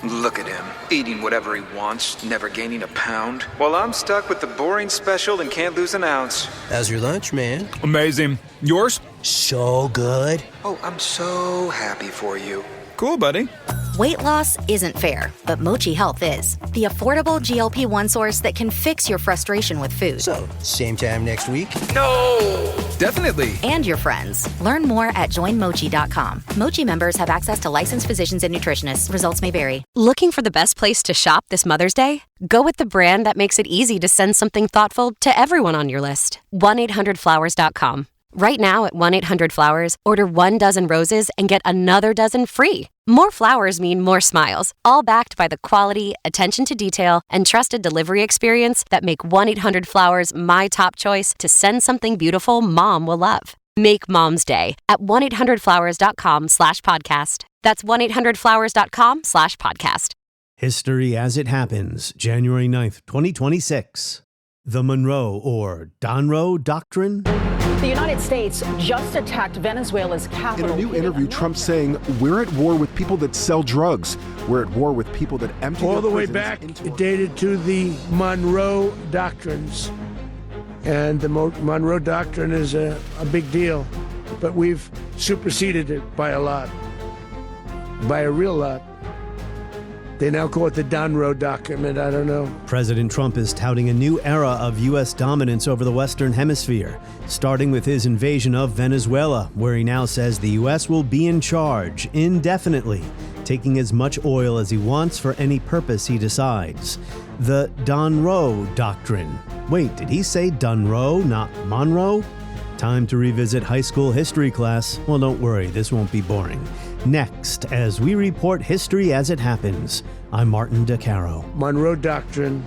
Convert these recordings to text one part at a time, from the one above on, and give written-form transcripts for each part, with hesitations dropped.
Look at him, eating whatever he wants, never gaining a pound. While I'm stuck with the boring special and can't lose an ounce. How's your lunch, man? Amazing. Yours? So good. Oh, I'm so happy for you. Cool, buddy. Weight loss isn't fair, but Mochi Health is. The affordable GLP-1 source that can fix your frustration with food. So, same time next week? No! Definitely. And your friends. Learn more at joinmochi.com. Mochi members have access to licensed physicians and nutritionists. Results may vary. Looking for the best place to shop this Mother's Day? Go with the brand that makes it easy to send something thoughtful to everyone on your list. 1-800-Flowers.com. Right now at 1-800-Flowers, order 1 dozen roses and get another dozen free. More flowers mean more smiles, all backed by the quality, attention to detail, and trusted delivery experience that make 1-800-Flowers my top choice to send something beautiful Mom will love. Make Mom's Day at 1-800-Flowers.com/podcast. That's 1-800-Flowers.com/podcast. History as it happens, January 9th, 2026. The Monroe or Donroe Doctrine? The United States just attacked Venezuela's capital. In a new interview, Trump's saying, we're at war with people that sell drugs. We're at war with people that empty all the their way prisons back, into it dated to the Monroe Doctrines. And the Monroe Doctrine is a big deal. But we've superseded it by a lot. By a real lot. They now call it the Donroe Doctrine. I don't know. President Trump is touting a new era of U.S. dominance over the Western Hemisphere, starting with his invasion of Venezuela, where he now says the U.S. will be in charge indefinitely, taking as much oil as he wants for any purpose he decides. The Donroe Doctrine. Wait, did he say Donroe, not Monroe? Time to revisit high school history class. Well, don't worry, this won't be boring. Next, as we report history as it happens, I'm Martin DeCaro. Monroe Doctrine,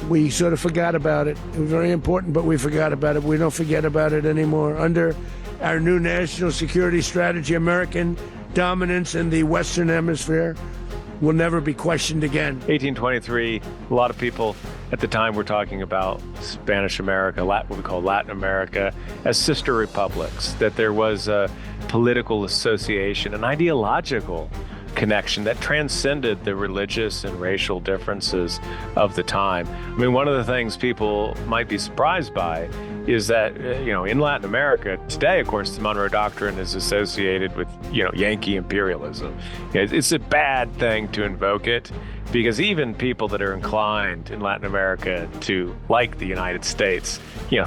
we sort of forgot about it. It was very important, but we forgot about it. We don't forget about it anymore. Under our new national security strategy, American dominance in the Western Hemisphere will never be questioned again. 1823, a lot of people at the time were talking about Spanish America, what we call Latin America, as sister republics, that there was a political association, an ideological connection that transcended the religious and racial differences of the time. I mean, one of the things people might be surprised by is that, in Latin America today, of course, the Monroe Doctrine is associated with, Yankee imperialism. It's a bad thing to invoke it because even people that are inclined in Latin America to like the United States,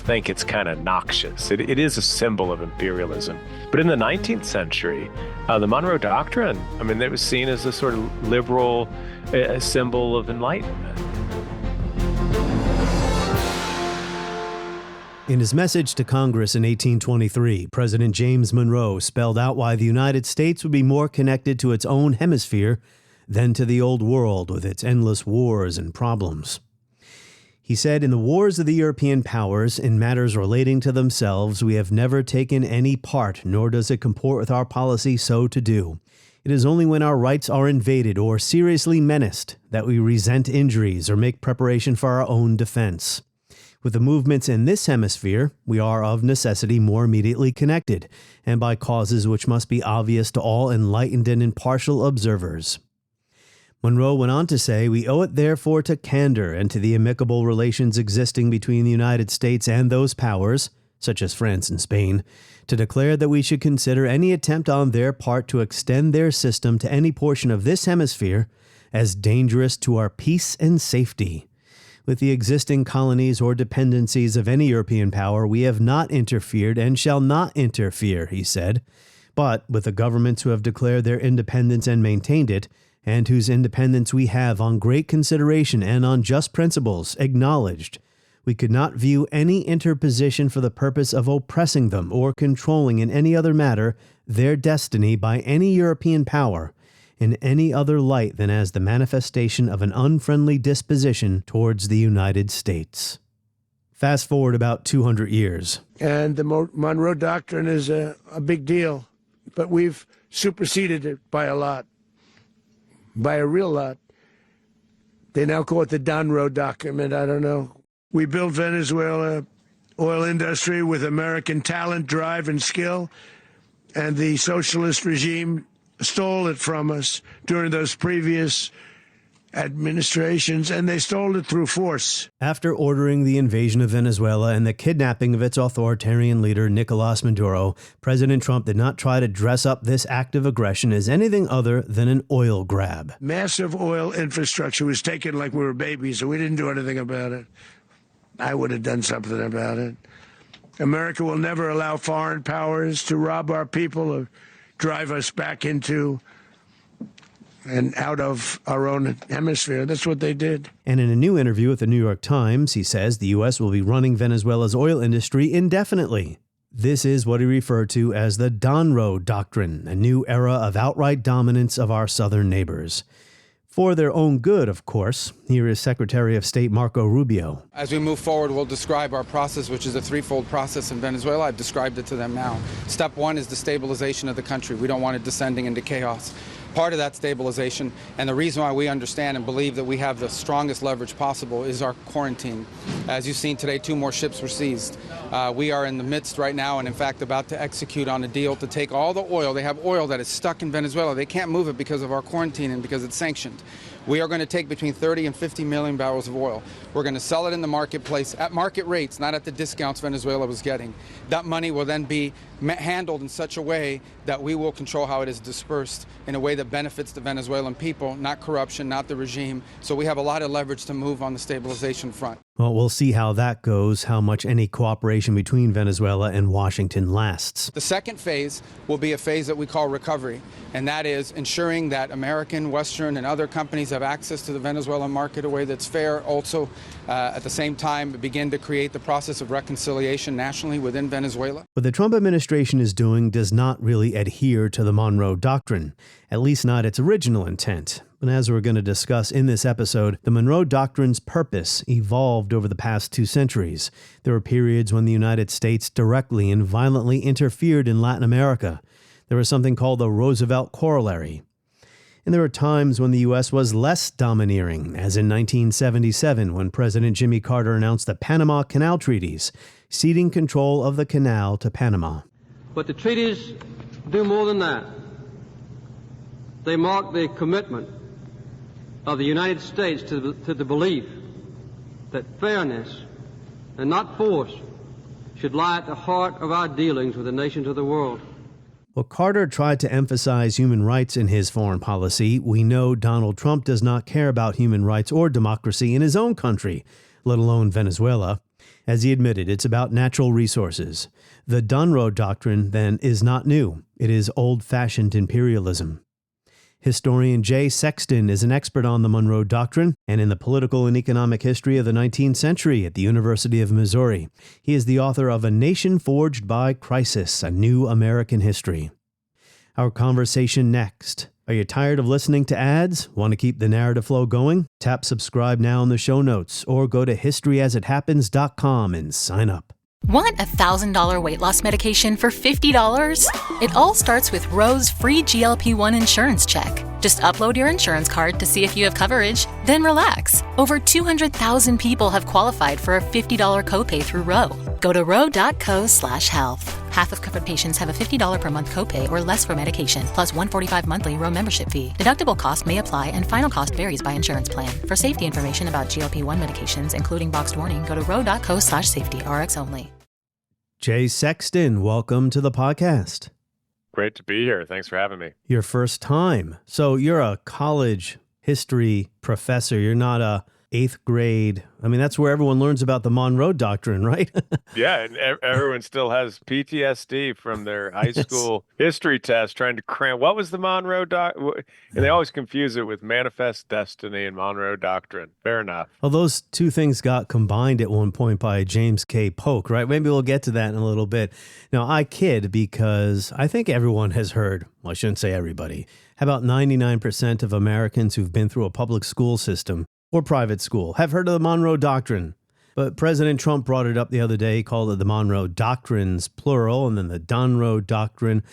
think it's kind of noxious. It is a symbol of imperialism. But in the 19th century, the Monroe Doctrine, it was seen as a sort of liberal symbol of enlightenment. In his message to Congress in 1823, President James Monroe spelled out why the United States would be more connected to its own hemisphere than to the old world with its endless wars and problems. He said, "In the wars of the European powers, in matters relating to themselves, we have never taken any part, nor does it comport with our policy so to do. It is only when our rights are invaded or seriously menaced that we resent injuries or make preparation for our own defense. With the movements in this hemisphere, we are of necessity more immediately connected, and by causes which must be obvious to all enlightened and impartial observers." Monroe went on to say, "We owe it therefore to candor and to the amicable relations existing between the United States and those powers, such as France and Spain, to declare that we should consider any attempt on their part to extend their system to any portion of this hemisphere as dangerous to our peace and safety. With the existing colonies or dependencies of any European power, we have not interfered and shall not interfere," he said. "But with the governments who have declared their independence and maintained it, and whose independence we have on great consideration and on just principles acknowledged, we could not view any interposition for the purpose of oppressing them or controlling in any other matter their destiny by any European power in any other light than as the manifestation of an unfriendly disposition towards the United States." Fast forward about 200 years. And the Monroe Doctrine is a big deal, but we've superseded it by a lot, by a real lot. They now call it the Donroe Doctrine. I don't know. We built Venezuela oil industry with American talent, drive, and skill, and the socialist regime stole it from us during those previous administrations, and they stole it through force. After ordering the invasion of Venezuela and the kidnapping of its authoritarian leader, Nicolàs Maduro, President Trump did not try to dress up this act of aggression as anything other than an oil grab. Massive oil infrastructure was taken like we were babies, and we didn't do anything about it. I would have done something about it. America will never allow foreign powers to rob our people or drive us back into and out of our own hemisphere. That's what they did. And in a new interview with the New York Times, he says the U.S. will be running Venezuela's oil industry indefinitely. This is what he referred to as the Donroe Doctrine, a new era of outright dominance of our southern neighbors. For their own good, of course. Here is Secretary of State Marco Rubio. As we move forward, we'll describe our process, which is a threefold process in Venezuela. I've described it to them now. Step one is the stabilization of the country. We don't want it descending into chaos. Part of that stabilization, and the reason why we understand and believe that we have the strongest leverage possible, is our quarantine. As you've seen today, 2 more ships were seized. We are in the midst right now and, in fact, about to execute on a deal to take all the oil. They have oil that is stuck in Venezuela. They can't move it because of our quarantine and because it's sanctioned. We are going to take between 30 and 50 million barrels of oil. We're going to sell it in the marketplace at market rates, not at the discounts Venezuela was getting. That money will then be handled in such a way that we will control how it is dispersed in a way that benefits the Venezuelan people, not corruption, not the regime. So we have a lot of leverage to move on the stabilization front. Well, we'll see how that goes, how much any cooperation between Venezuela and Washington lasts. The second phase will be a phase that we call recovery, and that is ensuring that American, Western, and other companies have access to the Venezuelan market in a way that's fair. Also, at the same time, begin to create the process of reconciliation nationally within Venezuela. What the Trump administration is doing does not really adhere to the Monroe Doctrine, at least not its original intent. And as we're going to discuss in this episode, the Monroe Doctrine's purpose evolved over the past 2 centuries. There were periods when the United States directly and violently interfered in Latin America. There was something called the Roosevelt Corollary. And there were times when the U.S. was less domineering, as in 1977 when President Jimmy Carter announced the Panama Canal Treaties, ceding control of the canal to Panama. But the treaties do more than that. They mark the commitment of the United States to the belief that fairness and not force should lie at the heart of our dealings with the nations of the world. While Carter tried to emphasize human rights in his foreign policy, we know Donald Trump does not care about human rights or democracy in his own country, let alone Venezuela. As he admitted, it's about natural resources. The Donroe Doctrine, then, is not new. It is old-fashioned imperialism. Historian Jay Sexton is an expert on the Monroe Doctrine and in the political and economic history of the 19th century at the University of Missouri. He is the author of A Nation Forged by Crisis, A New American History. Our conversation next. Are you tired of listening to ads? Want to keep the narrative flow going? Tap subscribe now in the show notes or go to historyasithappens.com and sign up. Want $1,000 weight loss medication for $50? It all starts with Roe's free GLP-1 insurance check. Just upload your insurance card to see if you have coverage, then relax. Over 200,000 people have qualified for a $50 copay through Roe. Go to roe.co/health. Half of covered patients have a $50 per month copay or less for medication, plus $145 monthly Roe membership fee. Deductible cost may apply and final cost varies by insurance plan. For safety information about GLP-1 medications, including boxed warning, go to roe.co/safety, RX only. Jay Sexton, welcome to the podcast. Great to be here. Thanks for having me. Your first time. So you're a college history professor. You're not a 8th grade. I mean, that's where everyone learns about the Monroe Doctrine, right? Yeah, and everyone still has PTSD from their high school history test trying to cram. What was the Monroe Doctrine? And they always confuse it with Manifest Destiny and Monroe Doctrine. Fair enough. Well, those two things got combined at one point by James K. Polk, right? Maybe we'll get to that in a little bit. Now, I kid because I think everyone has heard, well, I shouldn't say everybody, about 99% of Americans who've been through a public school system or private school have heard of the Monroe Doctrine. But President Trump brought it up the other day, called it the Monroe Doctrines, plural, and then the Donroe Doctrine.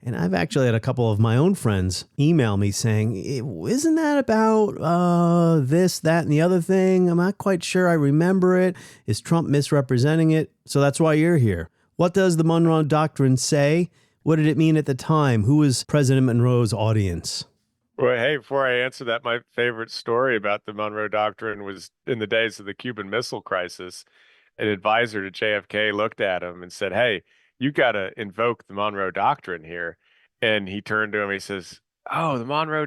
And I've actually had a couple of my own friends email me saying, isn't that about this, that, and the other thing? I'm not quite sure I remember it. Is Trump misrepresenting it? So that's why you're here. What does the Monroe Doctrine say? What did it mean at the time? Who was President Monroe's audience? Well, hey, before I answer that, my favorite story about the Monroe Doctrine was in the days of the Cuban Missile Crisis. An advisor to JFK looked at him and said, "Hey, you got to invoke the Monroe Doctrine here." And he turned to him, he says, "Oh, the Monroe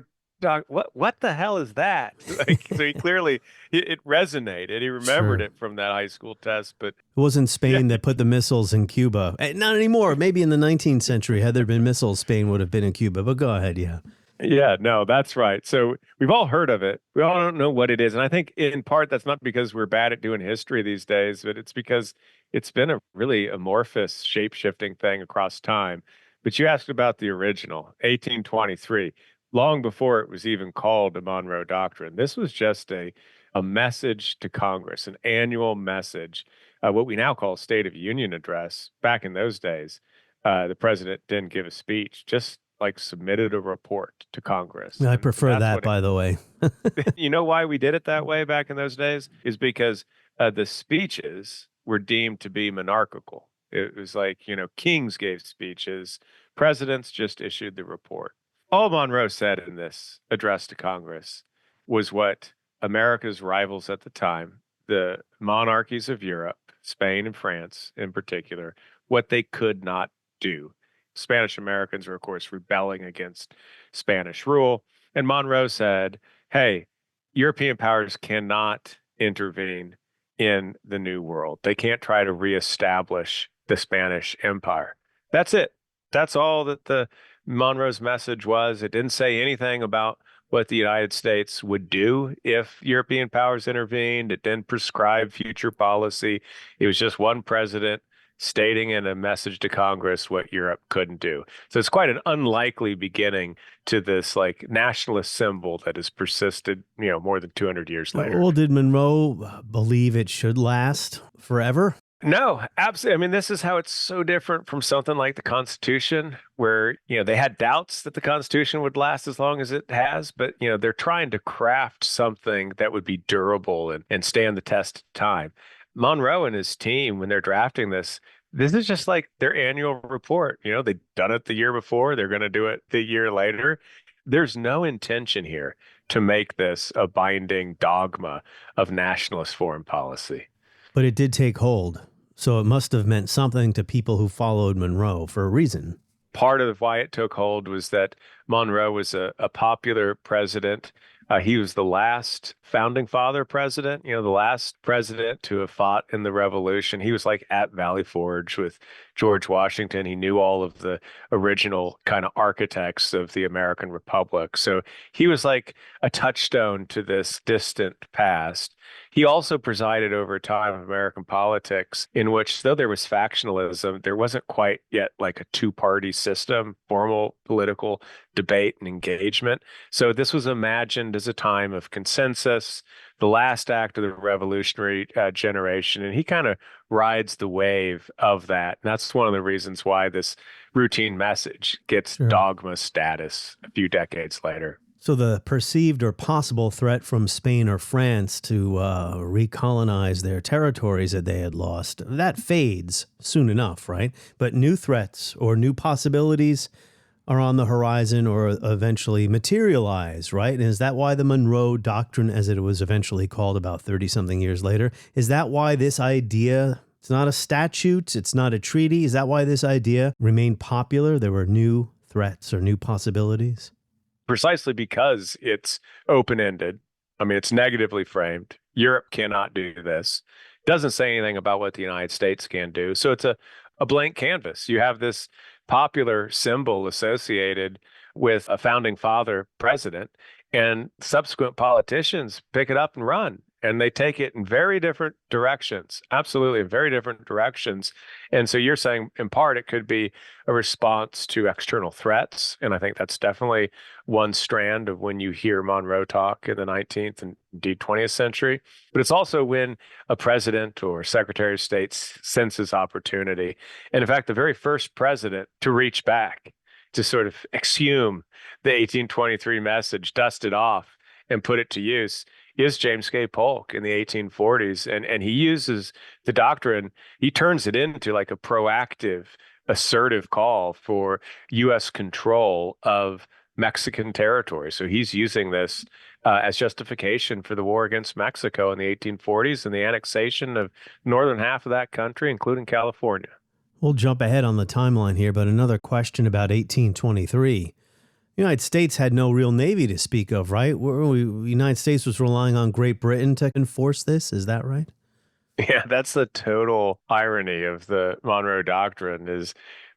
what the hell is that?" Like, so he clearly, it resonated. He remembered it from that high school test, but it wasn't Spain that put the missiles in Cuba. Not anymore. Maybe in the 19th century, had there been missiles, Spain would have been in Cuba. But go ahead, yeah. Yeah, no, that's right. So we've all heard of it. We all don't know what it is. And I think in part that's not because we're bad at doing history these days, but it's because it's been a really amorphous, shape-shifting thing across time. But you asked about the original, 1823. Long before it was even called the Monroe Doctrine. This was just a message to Congress, an annual message, what we now call a State of Union address. Back in those days, the president didn't give a speech, just like submitted a report to Congress. I prefer that, by the way. You know why we did it that way back in those days? Is because the speeches were deemed to be monarchical. It was like, kings gave speeches, presidents just issued the report. All Monroe said in this address to Congress was what America's rivals at the time, the monarchies of Europe, Spain and France in particular, what they could not do. Spanish Americans were, of course, rebelling against Spanish rule. And Monroe said, hey, European powers cannot intervene in the New World. They can't try to reestablish the Spanish Empire. That's it. That's all that the Monroe's message was. It didn't say anything about what the United States would do if European powers intervened. It didn't prescribe future policy. It was just one president stating in a message to Congress what Europe couldn't do. So it's quite an unlikely beginning to this like nationalist symbol that has persisted, more than 200 years later. Well, did Monroe believe it should last forever? No, absolutely. I mean, this is how it's so different from something like the Constitution, where, they had doubts that the Constitution would last as long as it has, but, they're trying to craft something that would be durable and stand the test of time. Monroe and his team, when they're drafting this is just like their annual report. They've done it the year before. They're going to do it the year later. There's no intention here to make this a binding dogma of nationalist foreign policy. But it did take hold. So it must have meant something to people who followed Monroe for a reason. Part of why it took hold was that Monroe was a popular president. He was the last founding father president, the last president to have fought in the Revolution. He was like at Valley Forge with George Washington. He knew all of the original kind of architects of the American Republic. So he was like a touchstone to this distant past. He also presided over a time of American politics in which, though there was factionalism, there wasn't quite yet like a two-party system, formal political debate and engagement. So this was imagined as a time of consensus, the last act of the revolutionary generation. And he kind of rides the wave of that. And that's one of the reasons why this routine message gets dogma status a few decades later. So the perceived or possible threat from Spain or France to recolonize their territories that they had lost, that fades soon enough, right? But new threats or new possibilities are on the horizon or eventually materialize, right? And is that why the Monroe Doctrine, as it was eventually called about 30-something years later, is that why this idea, it's not a statute, it's not a treaty, is that why this idea remained popular? There were new threats or new possibilities? Precisely because it's open-ended. I mean, it's negatively framed. Europe cannot do this. It doesn't say anything about what the United States can do. So it's a blank canvas. You have this popular symbol associated with a founding father president, and subsequent politicians pick it up and run. And they take it in very different directions, absolutely very different directions. And so you're saying, in part, it could be a response to external threats. And I think that's definitely one strand of when you hear Monroe talk in the 19th and indeed 20th century. But it's also when a president or secretary of state senses opportunity. And in fact, the very first president to reach back to sort of exhume the 1823 message, dust it off, and put it to use is James K. Polk in the 1840s. And he uses the doctrine, he turns it into like a proactive assertive call for U.S. control of Mexican territory. So he's using this as justification for the war against Mexico in the 1840s and the annexation of northern half of that country, including California. We'll jump ahead on the timeline here, but another question about 1823. The United States had no real navy to speak of, right? The United States was relying on Great Britain to enforce this. Is that right? Yeah, that's the total irony of the Monroe Doctrine is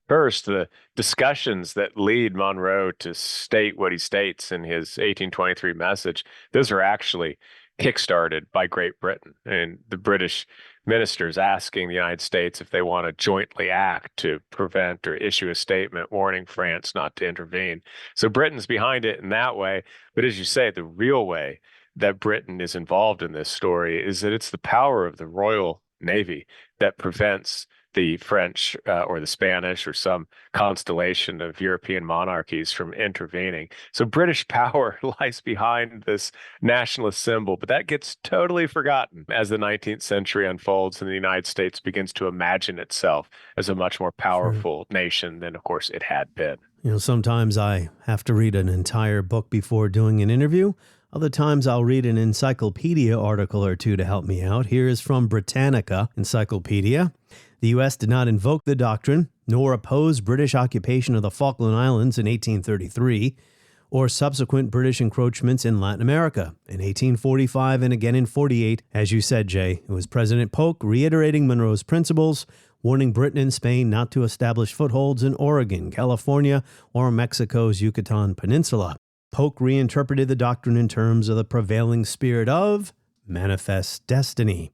first, the discussions that lead Monroe to state what he states in his 1823 message, those are actually kickstarted by Great Britain and the British ministers asking the United States if they want to jointly act to prevent or issue a statement warning France not to intervene. So Britain's behind it in that way. But as you say, the real way that Britain is involved in this story is that it's the power of the Royal Navy that prevents the French or the Spanish or some constellation of European monarchies from intervening. So British power lies behind this nationalist symbol, but that gets totally forgotten as the 19th century unfolds and the United States begins to imagine itself as a much more powerful nation than, of course, it had been. Sometimes I have to read an entire book before doing an interview. Other times I'll read an encyclopedia article or two to help me out. Here is from Britannica Encyclopedia. The U.S. did not invoke the doctrine, nor oppose British occupation of the Falkland Islands in 1833, or subsequent British encroachments in Latin America in 1845 and again in 48. As you said, Jay, it was President Polk reiterating Monroe's principles, warning Britain and Spain not to establish footholds in Oregon, California, or Mexico's Yucatan Peninsula. Polk reinterpreted the doctrine in terms of the prevailing spirit of manifest destiny.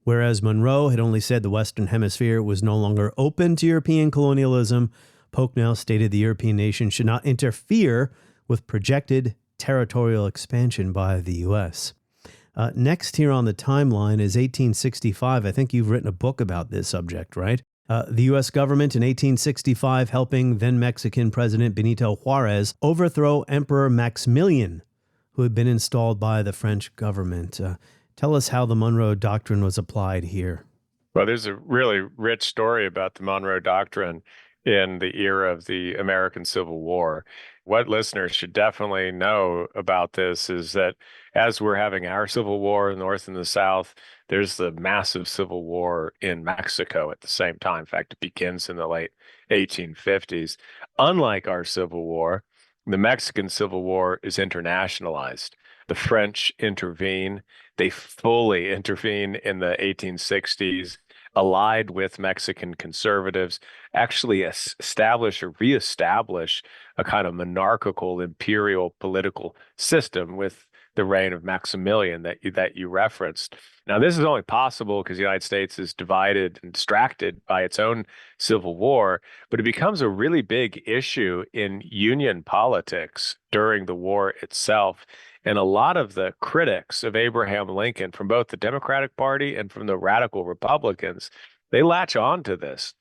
Whereas Monroe had only said the Western Hemisphere was no longer open to European colonialism, Polk now stated the European nation should not interfere with projected territorial expansion by the U.S. Next here on the timeline is 1865. I think you've written a book about this subject, right? The U.S. government in 1865 helping then-Mexican President Benito Juarez overthrow Emperor Maximilian, who had been installed by the French government. Tell us how the Monroe Doctrine was applied here. Well, there's a really rich story about the Monroe Doctrine in the era of the American Civil War. What listeners should definitely know about this is that as we're having our Civil War in the North and the South, there's the massive Civil War in Mexico at the same time. In fact, it begins in the late 1850s. Unlike our Civil War, the Mexican Civil War is internationalized. The French intervene. They fully intervene in the 1860s, allied with Mexican conservatives, actually establish or reestablish a kind of monarchical imperial political system with the reign of Maximilian that you referenced. Now, this is only possible because the United States is divided and distracted by its own civil war, but it becomes a really big issue in Union politics during the war itself. And a lot of the critics of Abraham Lincoln from both the Democratic Party and from the radical Republicans, they latch on to this.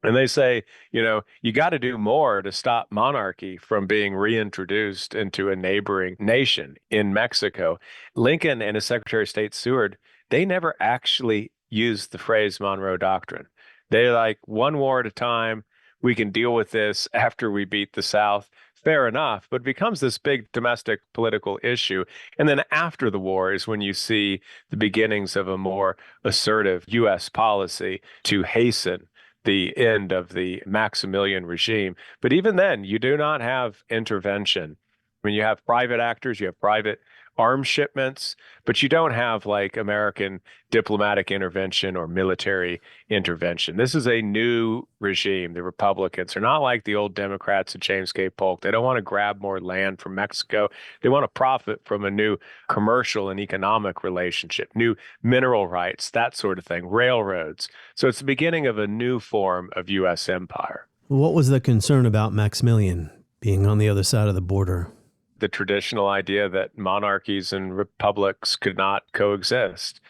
And they say, you got to do more to stop monarchy from being reintroduced into a neighboring nation in Mexico. Lincoln and his Secretary of State Seward, they never actually used the phrase Monroe Doctrine. They're like, one war at a time. We can deal with this after we beat the South. Fair enough, but it becomes this big domestic political issue. And then after the war is when you see the beginnings of a more assertive U.S. policy to hasten the end of the Maximilian regime. But even then, you do not have intervention. When you have private actors, you have private arms shipments, but you don't have like American diplomatic intervention or military intervention. This is a new regime. The Republicans are not like the old Democrats of James K. Polk. They don't want to grab more land from Mexico. They want to profit from a new commercial and economic relationship, new mineral rights, that sort of thing, railroads. So it's the beginning of a new form of U.S. empire. What was the concern about Maximilian being on the other side of the border? The traditional idea that monarchies and republics could not coexist.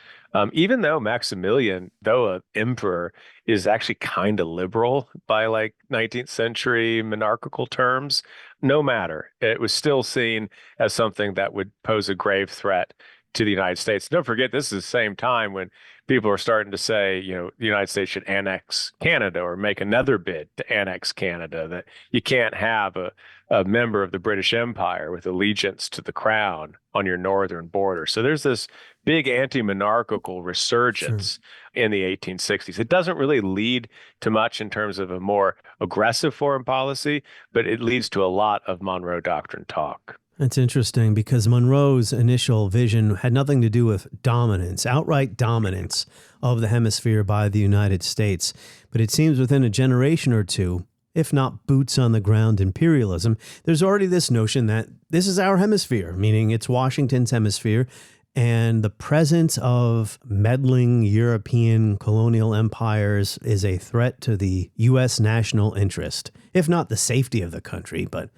Even though Maximilian, though an emperor, is actually kind of liberal by like 19th century monarchical terms, no matter. It was still seen as something that would pose a grave threat to the United States. Don't forget, this is the same time when people are starting to say, the United States should annex Canada or make another bid to annex Canada, that you can't have a member of the British Empire with allegiance to the crown on your northern border. So there's this big anti-monarchical resurgence in the 1860s. It doesn't really lead to much in terms of a more aggressive foreign policy, but it leads to a lot of Monroe Doctrine talk. That's interesting because Monroe's initial vision had nothing to do with dominance, outright dominance of the hemisphere by the United States. But it seems within a generation or two, if not boots on the ground imperialism, there's already this notion that this is our hemisphere, meaning it's Washington's hemisphere, and the presence of meddling European colonial empires is a threat to the U.S. national interest, if not the safety of the country, but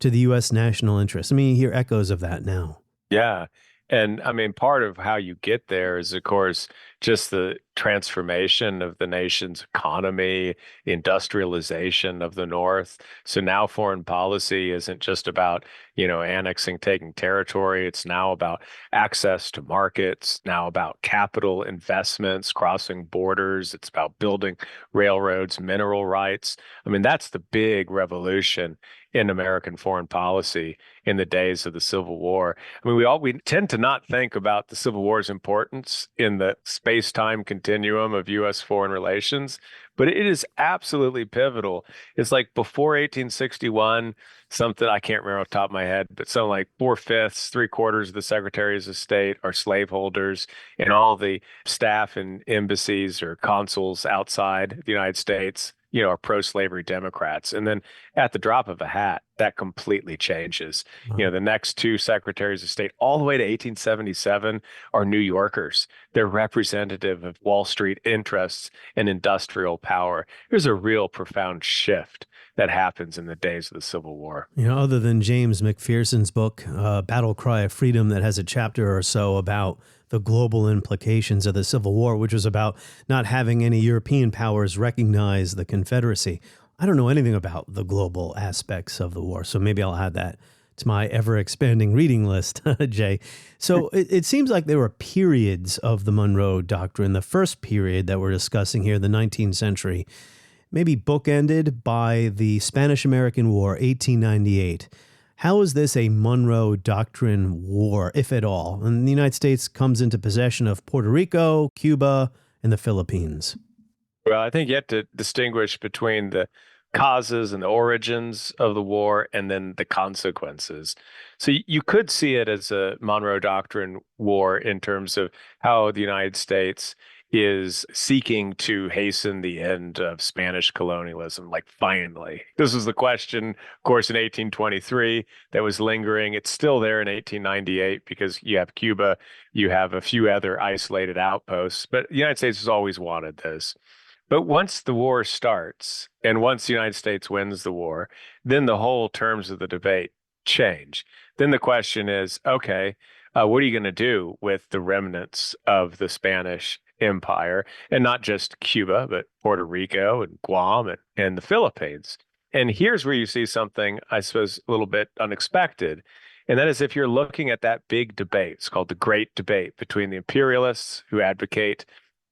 to the U.S. national interest. I mean, you hear echoes of that now. Yeah. And I mean, part of how you get there is, of course, just the transformation of the nation's economy, the industrialization of the North. So now foreign policy isn't just about, annexing, taking territory. It's now about access to markets, now about capital investments, crossing borders. It's about building railroads, mineral rights. I mean, that's the big revolution in American foreign policy in the days of the Civil War. I mean, we tend to not think about the Civil War's importance in the space-time continuum of U.S. foreign relations, but it is absolutely pivotal. It's like before 1861, something I can't remember off the top of my head, but something like 4/5, 3/4 of the secretaries of state are slaveholders, and all the staff in embassies or consuls outside the United States, are pro-slavery Democrats. And then at the drop of a hat, that completely changes. Wow. The next two secretaries of state, all the way to 1877, are New Yorkers. They're representative of Wall Street interests and industrial power. There's a real profound shift that happens in the days of the Civil War. Other than James McPherson's book, Battle Cry of Freedom, that has a chapter or so about the global implications of the Civil War, which was about not having any European powers recognize the Confederacy. I don't know anything about the global aspects of the war, so maybe I'll add that to my ever-expanding reading list, Jay. So it seems like there were periods of the Monroe Doctrine. The first period that we're discussing here, the 19th century, maybe bookended by the Spanish-American War, 1898. How is this a Monroe Doctrine war, if at all? And the United States comes into possession of Puerto Rico, Cuba, and the Philippines. Well, I think you have to distinguish between the causes and the origins of the war and then the consequences. So you could see it as a Monroe Doctrine war in terms of how the United States is seeking to hasten the end of Spanish colonialism, like finally. This was the question, of course, in 1823 that was lingering. It's still there in 1898 because you have Cuba, you have a few other isolated outposts, but the United States has always wanted this. But once the war starts, and once the United States wins the war, then the whole terms of the debate change. Then the question is, okay, what are you going to do with the remnants of the Spanish Empire, and not just Cuba, but Puerto Rico and Guam and the Philippines? And here's where you see something, I suppose, a little bit unexpected. And that is if you're looking at that big debate, it's called the Great Debate between the imperialists who advocate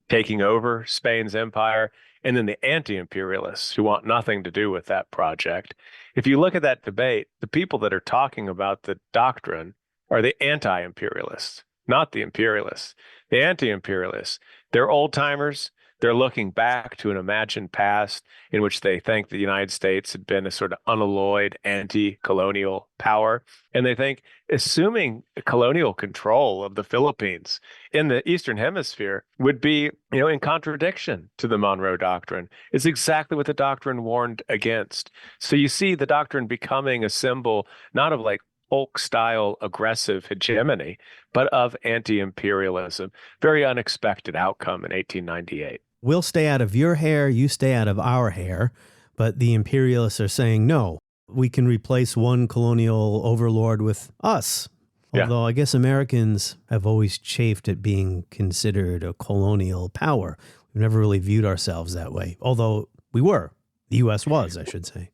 taking over Spain's empire, and then the anti-imperialists who want nothing to do with that project. If you look at that debate, the people that are talking about the doctrine are the anti-imperialists, not the imperialists. The anti-imperialists, they're old-timers. They're looking back to an imagined past in which they think the United States had been a sort of unalloyed anti-colonial power. And they think assuming colonial control of the Philippines in the Eastern Hemisphere would be, in contradiction to the Monroe Doctrine. It's exactly what the doctrine warned against. So you see the doctrine becoming a symbol not of like folk-style aggressive hegemony, but of anti-imperialism. Very unexpected outcome in 1898. We'll stay out of your hair, you stay out of our hair, but the imperialists are saying, no, we can replace one colonial overlord with us. Although I guess Americans have always chafed at being considered a colonial power. We've never really viewed ourselves that way, although we were. The U.S. was, I should say.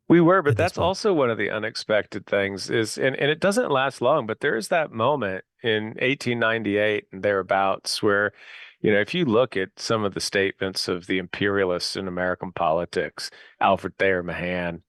We were, but at this that's point. also one of the unexpected things is, and it doesn't last long, but there is that moment in 1898 and thereabouts where, if you look at some of the statements of the imperialists in American politics, Alfred Thayer Mahan,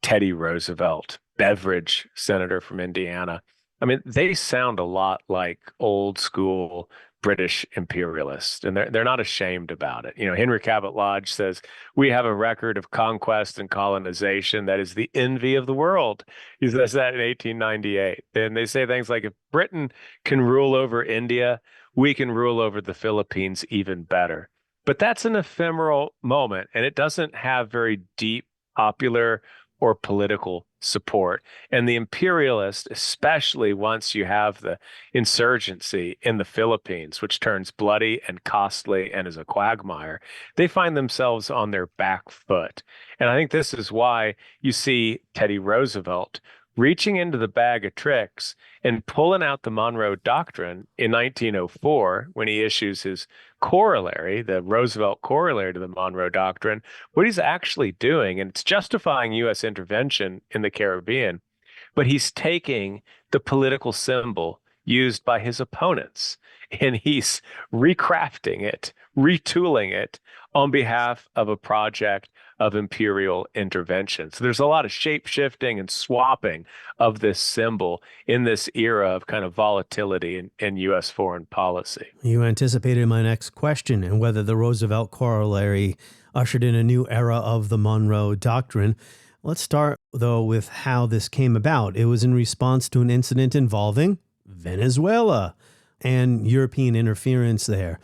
Teddy Roosevelt, Beveridge, senator from Indiana. I mean, they sound a lot like old school British imperialists, and they're not ashamed about it. Henry Cabot Lodge says, "We have a record of conquest and colonization that is the envy of the world." He says that in 1898. And they say things like, if Britain can rule over India, we can rule over the Philippines even better. But that's an ephemeral moment, and it doesn't have very deep popular or political support. And the imperialist, especially once you have the insurgency in the Philippines, which turns bloody and costly and is a quagmire, they find themselves on their back foot. And I think this is why you see Teddy Roosevelt reaching into the bag of tricks and pulling out the Monroe Doctrine in 1904 when he issues his corollary, the Roosevelt corollary to the Monroe Doctrine. What he's actually doing, and it's justifying U.S. intervention in the Caribbean, but he's taking the political symbol used by his opponents and he's recrafting it, retooling it on behalf of a project of imperial intervention. So there's a lot of shape-shifting and swapping of this symbol in this era of kind of volatility in U.S. foreign policy. You anticipated my next question, and whether the Roosevelt corollary ushered in a new era of the Monroe Doctrine. Let's start, though, with how this came about. It was in response to an incident involving Venezuela and European interference there.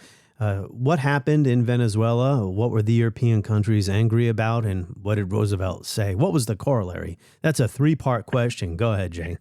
What happened in Venezuela? What were the European countries angry about? And what did Roosevelt say? What was the corollary? That's a three-part question. Go ahead, Jay.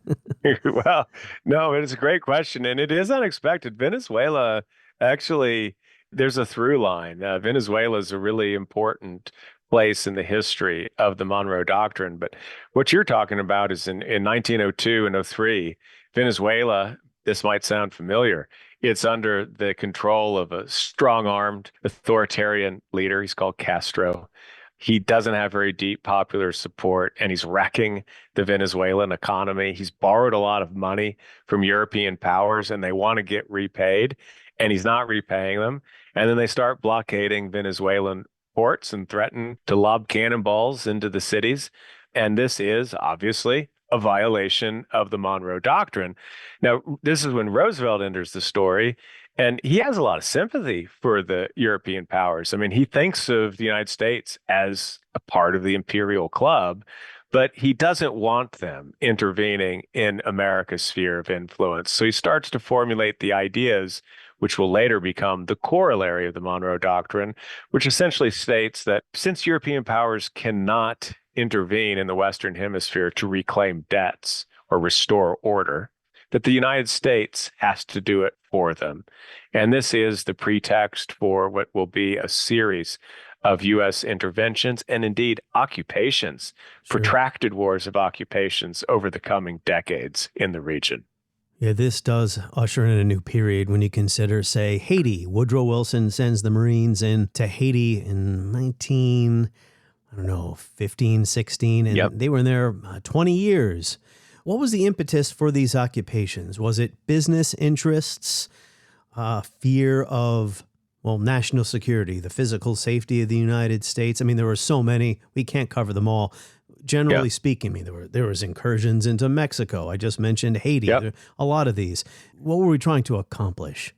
Well, no, it's a great question. And it is unexpected. Venezuela, actually, there's a through line. Venezuela is a really important place in the history of the Monroe Doctrine. But what you're talking about is in 1902 and 03, Venezuela, this might sound familiar. It's under the control of a strong-armed authoritarian leader. He's called Castro. He doesn't have very deep popular support, and he's wrecking the Venezuelan economy. He's borrowed a lot of money from European powers, and they want to get repaid, and he's not repaying them. And then they start blockading Venezuelan ports and threaten to lob cannonballs into the cities. And this is obviously a violation of the Monroe Doctrine. Now, this is when Roosevelt enters the story, and he has a lot of sympathy for the European powers. I mean, he thinks of the United States as a part of the imperial club, but he doesn't want them intervening in America's sphere of influence. So he starts to formulate the ideas which will later become the corollary of the Monroe Doctrine, which essentially states that since European powers cannot intervene in the Western Hemisphere to reclaim debts or restore order, that the United States has to do it for them. And this is the pretext for what will be a series of U.S. interventions and indeed occupations, protracted wars of occupations over the coming decades in the region. Yeah, this does usher in a new period when you consider, say, Haiti. Woodrow Wilson sends the Marines into Haiti in 15, 16, and they were in there 20 years. What was the impetus for these occupations? Was it business interests, fear of, national security, the physical safety of the United States? I mean, there were so many. We can't cover them all. Generally speaking, I mean, there was incursions into Mexico. I just mentioned Haiti. A lot of these. What were we trying to accomplish?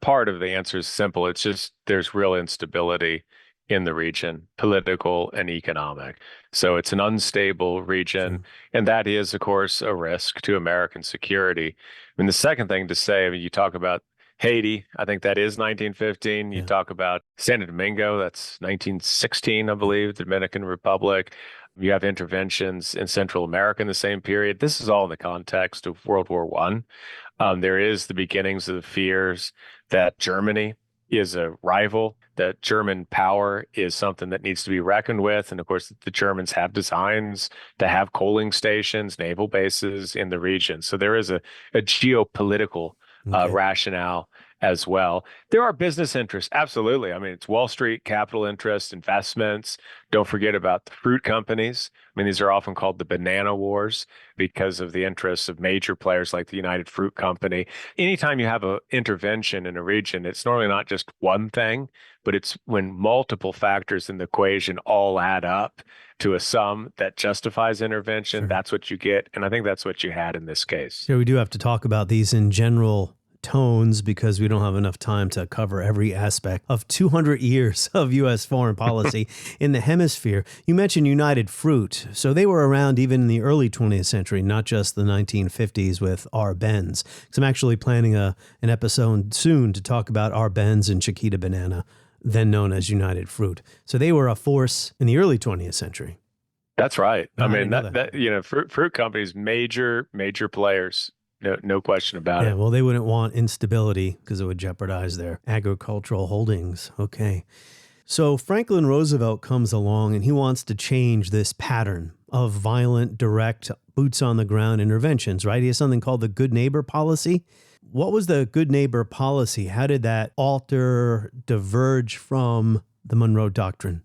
Part of the answer is simple. It's just there's real instability in the region, political and economic. So it's an unstable region, and that is, of course, a risk to American security. I mean, the second thing to say, I mean, you talk about Haiti, I think that is 1915. You talk about Santo Domingo, that's 1916, I believe, the Dominican Republic. You have interventions in Central America in the same period. This is all in the context of World War I. There is the beginnings of the fears that Germany is a rival, that German power is something that needs to be reckoned with. And of course, the Germans have designs to have coaling stations, naval bases in the region. So there is a geopolitical rationale as well. There are business interests, absolutely. I mean, it's Wall Street, capital interests, investments. Don't forget about the fruit companies. I mean, these are often called the banana wars because of the interests of major players like the United Fruit Company. Anytime you have an intervention in a region, it's normally not just one thing, but it's when multiple factors in the equation all add up to a sum that justifies intervention. Sure. That's what you get. And I think that's what you had in this case. Yeah, we do have to talk about these in general tones because we don't have enough time to cover every aspect of 200 years of U.S. foreign policy in the hemisphere. You mentioned United Fruit. So they were around even in the early 20th century, not just the 1950s with Arbenz. Because I'm actually planning an episode soon to talk about Arbenz and Chiquita Banana, then known as United Fruit. So they were a force in the early 20th century. That's right. I mean, that fruit companies, major players. No question about it. Yeah, well, they wouldn't want instability because it would jeopardize their agricultural holdings. Okay. So Franklin Roosevelt comes along and he wants to change this pattern of violent, direct, boots-on-the-ground interventions, right? He has something called the Good Neighbor Policy. What was the Good Neighbor Policy? How did that diverge from the Monroe Doctrine?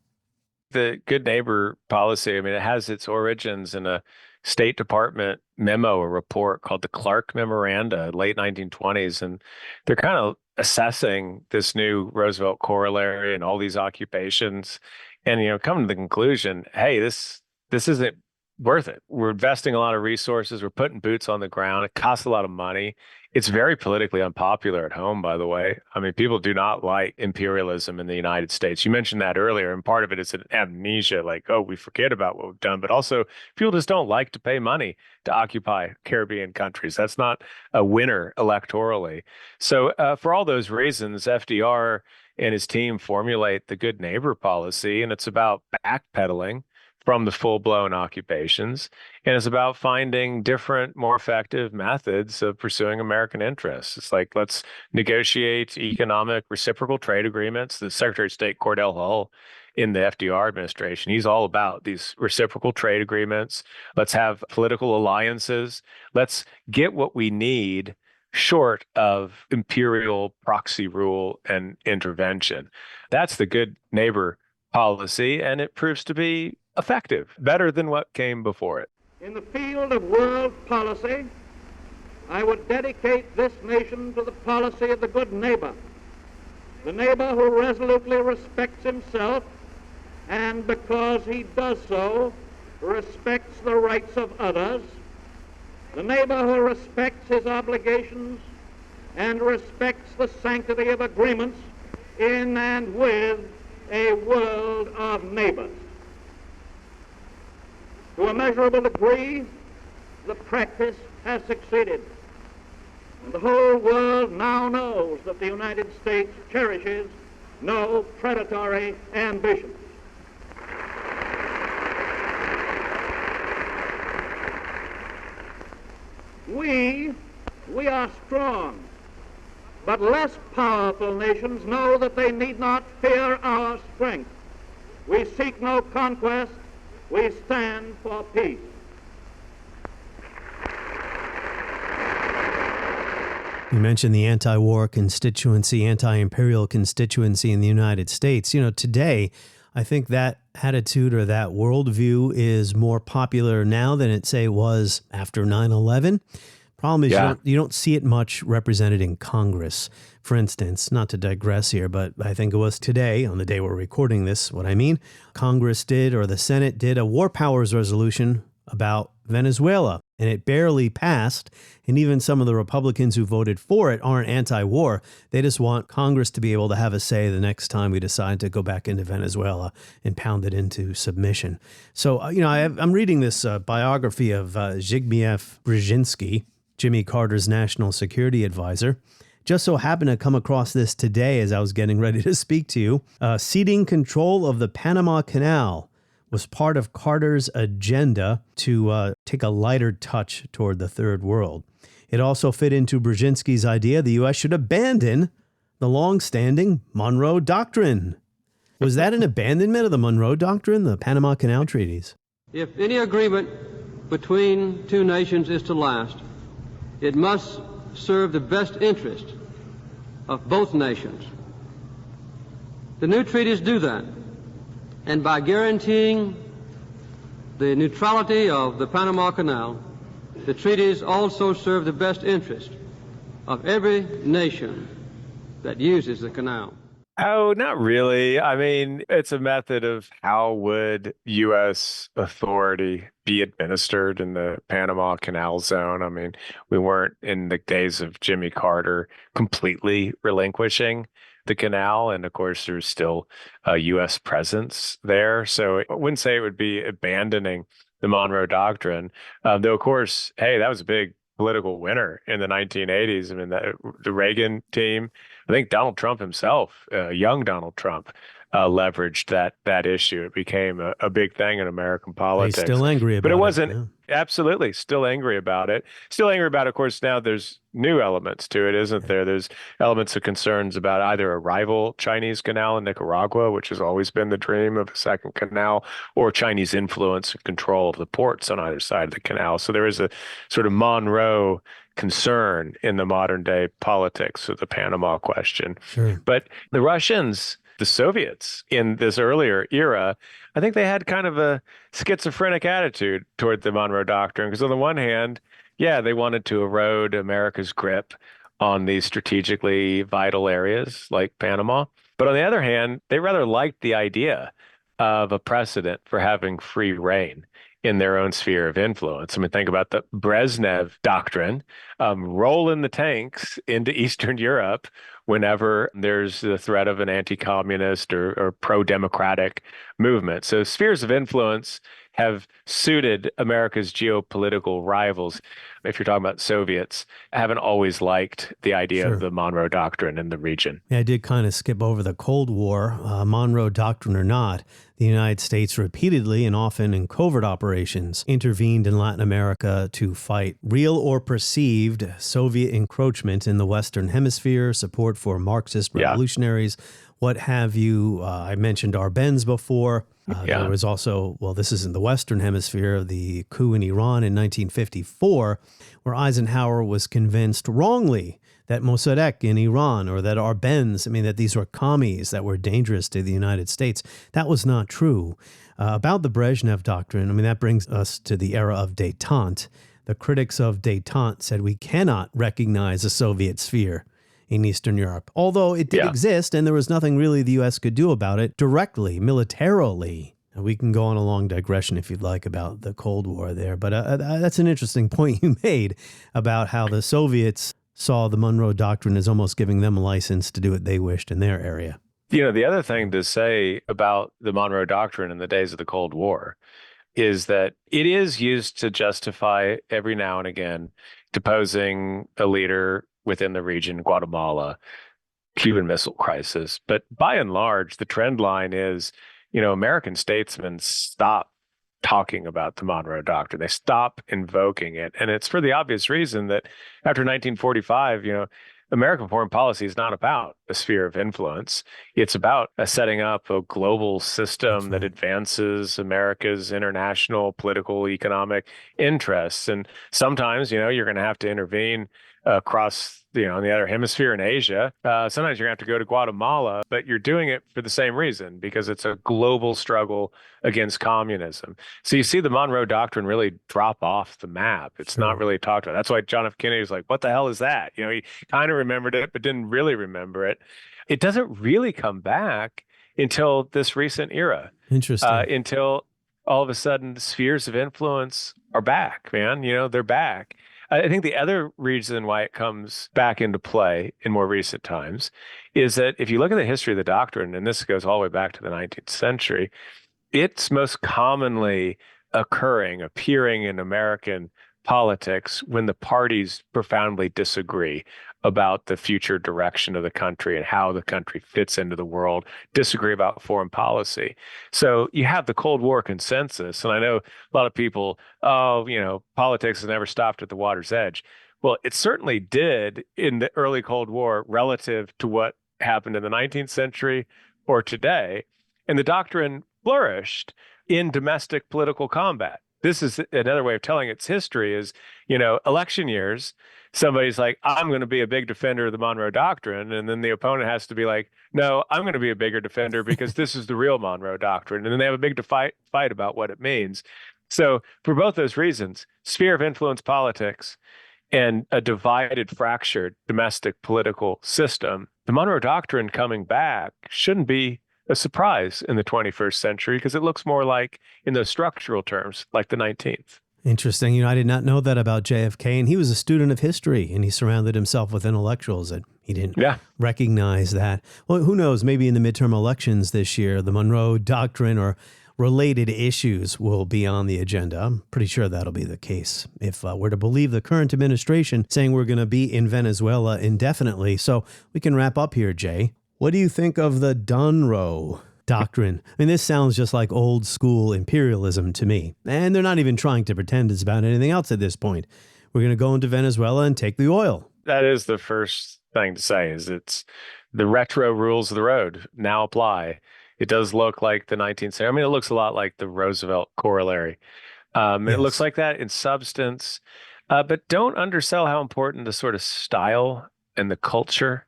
The Good Neighbor Policy, I mean, it has its origins in a State Department memo, a report called the Clark Memoranda, late 1920s. And they're kind of assessing this new Roosevelt corollary and all these occupations and, coming to the conclusion, hey, this isn't worth it. We're investing a lot of resources. We're putting boots on the ground. It costs a lot of money. It's very politically unpopular at home, by the way. I mean, people do not like imperialism in the United States. You mentioned that earlier, and part of it is an amnesia, like, oh, we forget about what we've done. But also, people just don't like to pay money to occupy Caribbean countries. That's not a winner electorally. So for all those reasons, FDR and his team formulate the Good Neighbor Policy, and it's about backpedaling from the full-blown occupations, and it's about finding different, more effective methods of pursuing American interests. It's like, let's negotiate economic reciprocal trade agreements. The Secretary of State, Cordell Hull, in the FDR administration, he's all about these reciprocal trade agreements. Let's have political alliances. Let's get what we need short of imperial proxy rule and intervention. That's the Good Neighbor Policy, and it proves to be effective, better than what came before it. In the field of world policy, I would dedicate this nation to the policy of the good neighbor, the neighbor who resolutely respects himself and, because he does so, respects the rights of others, the neighbor who respects his obligations and respects the sanctity of agreements in and with a world of neighbors. To a measurable degree, the practice has succeeded. And the whole world now knows that the United States cherishes no predatory ambitions. We are strong, but less powerful nations know that they need not fear our strength. We seek no conquest. We stand for peace. You mentioned the anti-war constituency, anti-imperial constituency in the United States. Today, I think that attitude or that worldview is more popular now than it, say, was after 9/11. Problem is, you don't see it much represented in Congress. For instance, not to digress here, but I think it was today, on the day we're recording this, what I mean, Congress did, or the Senate did, a war powers resolution about Venezuela, and it barely passed. And even some of the Republicans who voted for it aren't anti-war. They just want Congress to be able to have a say the next time we decide to go back into Venezuela and pound it into submission. So, I'm reading this biography of Zbigniew Brzezinski, Jimmy Carter's national security advisor. Just so happened to come across this today as I was getting ready to speak to you. Ceding control of the Panama Canal was part of Carter's agenda to take a lighter touch toward the third world. It also fit into Brzezinski's idea the U.S. should abandon the long-standing Monroe Doctrine. Was that an abandonment of the Monroe Doctrine, the Panama Canal treaties? If any agreement between two nations is to last, it must serve the best interest of both nations. The new treaties do that, and by guaranteeing the neutrality of the Panama Canal, the treaties also serve the best interest of every nation that uses the canal. Oh, not really. I mean, it's a method of how would U.S. authority be administered in the Panama Canal Zone. I mean, we weren't in the days of Jimmy Carter completely relinquishing the canal. And of course, there's still a U.S. presence there. So I wouldn't say it would be abandoning the Monroe Doctrine, though, of course, hey, that was a big political winner in the 1980s. I mean, the Reagan team, I think Donald Trump himself, young Donald Trump, leveraged that issue. It became a big thing in American politics. He's still angry about it. But it wasn't Yeah. absolutely still angry about it. Still angry about it. Of course, now there's new elements to it, isn't there? There's elements of concerns about either a rival Chinese canal in Nicaragua, which has always been the dream of a second canal, or Chinese influence and control of the ports on either side of the canal. So there is a sort of Monroe concern in the modern day politics of the Panama question. Sure. But the Russians, the Soviets in this earlier era, I think they had kind of a schizophrenic attitude toward the Monroe Doctrine, because on the one hand, yeah, they wanted to erode America's grip on these strategically vital areas like Panama. But on the other hand, they rather liked the idea of a precedent for having free reign in their own sphere of influence. I mean, think about the Brezhnev Doctrine, roll in the tanks into Eastern Europe whenever there's the threat of an anti-communist or pro-democratic movement. So spheres of influence have suited America's geopolitical rivals. If you're talking about Soviets, haven't always liked the idea of the Monroe Doctrine in the region. Yeah, I did kind of skip over the Cold War, Monroe Doctrine or not. The United States repeatedly and often in covert operations intervened in Latin America to fight real or perceived Soviet encroachment in the Western Hemisphere, support for Marxist revolutionaries, what have you. I mentioned Arbenz before. There was also, well, this is in the Western Hemisphere, the coup in Iran in 1954, where Eisenhower was convinced wrongly that Mossadegh in Iran or that Arbenz, that these were commies that were dangerous to the United States. That was not true. About the Brezhnev Doctrine, that brings us to the era of détente. The critics of détente said we cannot recognize a Soviet sphere in Eastern Europe, although it did exist and there was nothing really the U.S. could do about it directly, militarily. And we can go on a long digression if you'd like about the Cold War there, but that's an interesting point you made about how the Soviets saw the Monroe Doctrine as almost giving them a license to do what they wished in their area. You know, the other thing to say about the Monroe Doctrine in the days of the Cold War is that it is used to justify every now and again deposing a leader within the region, Guatemala, Cuban Missile Crisis. But by and large, the trend line is, American statesmen stop talking about the Monroe Doctrine. They stop invoking it. And it's for the obvious reason that after 1945, American foreign policy is not about a sphere of influence. It's about setting up a global system that advances America's international, political, economic interests. And sometimes, you're going to have to intervene across, on the other hemisphere in Asia. Sometimes you're going to have to go to Guatemala, but you're doing it for the same reason, because it's a global struggle against communism. So you see the Monroe Doctrine really drop off the map. It's not really talked about. That's why John F. Kennedy was like, what the hell is that? He kind of remembered it, but didn't really remember it. It doesn't really come back until this recent era. Interesting. Until all of a sudden the spheres of influence are back, man. They're back. I think the other reason why it comes back into play in more recent times is that if you look at the history of the doctrine, and this goes all the way back to the 19th century, it's most commonly appearing in American politics when the parties profoundly disagree about the future direction of the country and how the country fits into the world, disagree about foreign policy. So you have the Cold War consensus. And I know a lot of people, politics has never stopped at the water's edge. Well, it certainly did in the early Cold War relative to what happened in the 19th century or today. And the doctrine flourished in domestic political combat. This is another way of telling its history is, election years somebody's like, I'm going to be a big defender of the Monroe Doctrine. And then the opponent has to be like, no, I'm going to be a bigger defender because this is the real Monroe Doctrine. And then they have a big fight about what it means. So for both those reasons, sphere of influence politics and a divided, fractured domestic political system, the Monroe Doctrine coming back shouldn't be a surprise in the 21st century because it looks more like, in those structural terms, like the 19th. Interesting. I did not know that about JFK, and he was a student of history, and he surrounded himself with intellectuals that he didn't recognize that. Well, who knows? Maybe in the midterm elections this year, the Monroe Doctrine or related issues will be on the agenda. I'm pretty sure that'll be the case if we're to believe the current administration saying we're going to be in Venezuela indefinitely. So we can wrap up here, Jay. What do you think of the Donroe Doctrine? I mean, this sounds just like old school imperialism to me. And they're not even trying to pretend it's about anything else at this point. We're going to go into Venezuela and take the oil. That is the first thing to say, is it's the retro rules of the road now apply. It does look like the 19th century. I mean, it looks a lot like the Roosevelt corollary. It looks like that in substance, but don't undersell how important the sort of style and the culture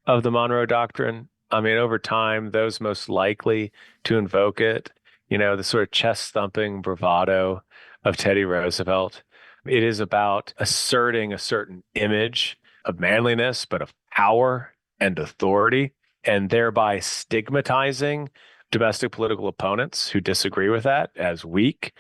of the Monroe Doctrine. I mean, over time, those most likely to invoke it, the sort of chest-thumping bravado of Teddy Roosevelt. It is about asserting a certain image of manliness, but of power and authority, and thereby stigmatizing domestic political opponents who disagree with that as weak,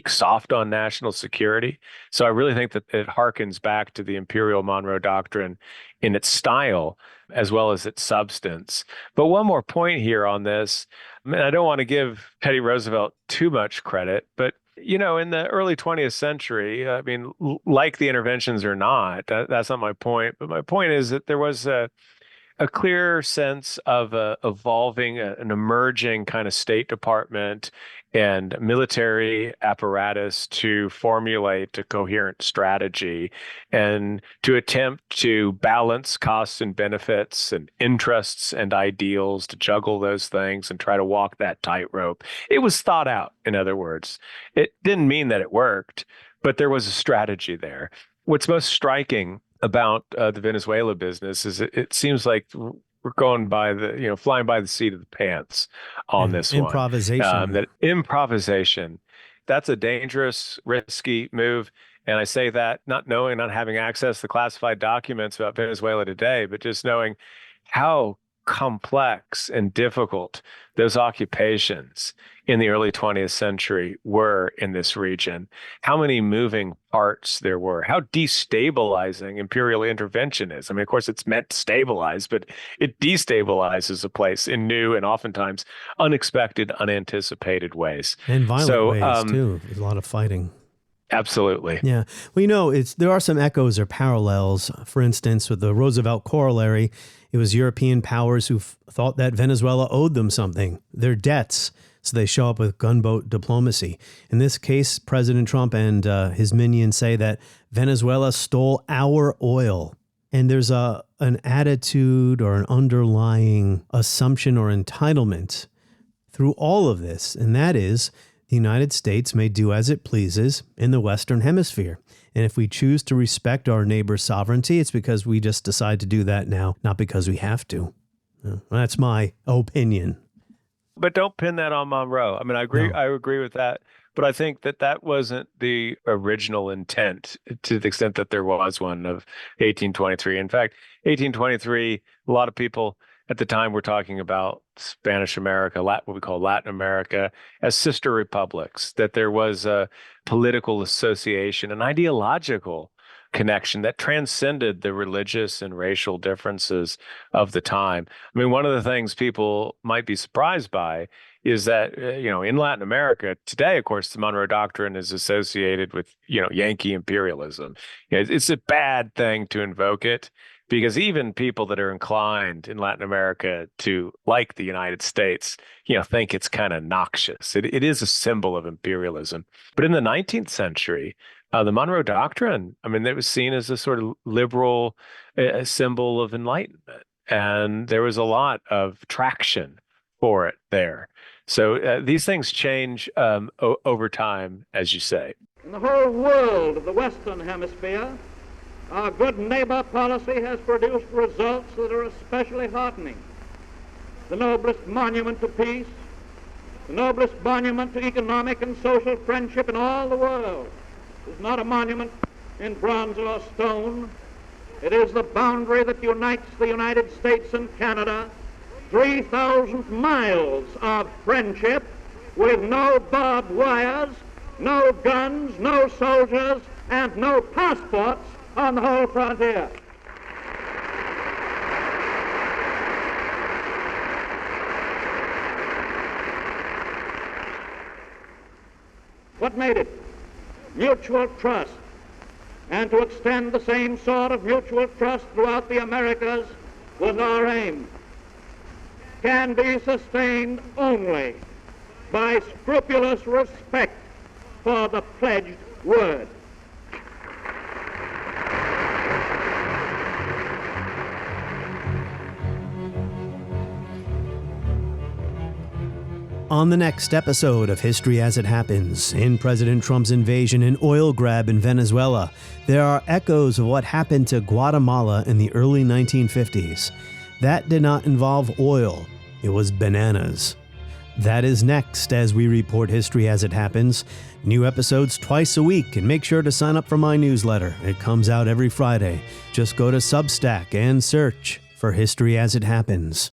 soft on national security. So I really think that it harkens back to the imperial Monroe Doctrine in its style as well as its substance. But one more point here on this. I mean, I don't want to give Teddy Roosevelt too much credit, but in the early 20th century, I mean, like the interventions or not, that's not my point. But my point is that there was a clear sense of evolving, an emerging kind of State Department and military apparatus to formulate a coherent strategy and to attempt to balance costs and benefits and interests and ideals, to juggle those things and try to walk that tightrope. It was thought out, in other words. It didn't mean that it worked, but there was a strategy there. What's most striking about the Venezuela business is it seems like we're going by flying by the seat of the pants on this improvisation. That improvisation, that's a dangerous, risky move. And I say that not having access to classified documents about Venezuela today, but just knowing how complex and difficult those occupations in the early 20th century were in this region, how many moving parts there were, how destabilizing imperial intervention is. I mean, of course, it's meant to stabilize, but it destabilizes a place in new and oftentimes unexpected, unanticipated ways. And violent ways, too. There's a lot of fighting. Absolutely. Yeah. Well, there are some echoes or parallels. For instance, with the Roosevelt corollary, it was European powers who thought that Venezuela owed them something, their debts. So they show up with gunboat diplomacy. In this case, President Trump and his minions say that Venezuela stole our oil. And there's an attitude or an underlying assumption or entitlement through all of this. And that is, the United States may do as it pleases in the Western Hemisphere. And if we choose to respect our neighbor's sovereignty, it's because we just decide to do that now, not because we have to. That's my opinion. But don't pin that on Monroe. I mean, I agree. No. I agree with that. But I think that wasn't the original intent, to the extent that there was one, of 1823. In fact, 1823, a lot of people at the time were talking about Spanish America, what we call Latin America, as sister republics, that there was a political association, an ideological connection that transcended the religious and racial differences of the time. I mean, one of the things people might be surprised by is that, in Latin America today, of course, the Monroe Doctrine is associated with, Yankee imperialism. It's a bad thing to invoke it, because even people that are inclined in Latin America to like the United States, think it's kind of noxious. It is a symbol of imperialism. But in the 19th century, the Monroe Doctrine, I mean, it was seen as a sort of liberal symbol of enlightenment. And there was a lot of traction for it there. So these things change over time, as you say. In the whole world of the Western Hemisphere, our good neighbor policy has produced results that are especially heartening. The noblest monument to peace, the noblest monument to economic and social friendship in all the world is not a monument in bronze or stone. It is the boundary that unites the United States and Canada, 3,000 miles of friendship with no barbed wires, no guns, no soldiers, and no passports on the whole frontier. What made it? Mutual trust. And to extend the same sort of mutual trust throughout the Americas was our aim. Can be sustained only by scrupulous respect for the pledged word. On the next episode of History as It Happens, in President Trump's invasion and oil grab in Venezuela, there are echoes of what happened to Guatemala in the early 1950s. That did not involve oil, it was bananas. That is next as we report History as It Happens. New episodes twice a week, and make sure to sign up for my newsletter. It comes out every Friday. Just go to Substack and search for History as It Happens.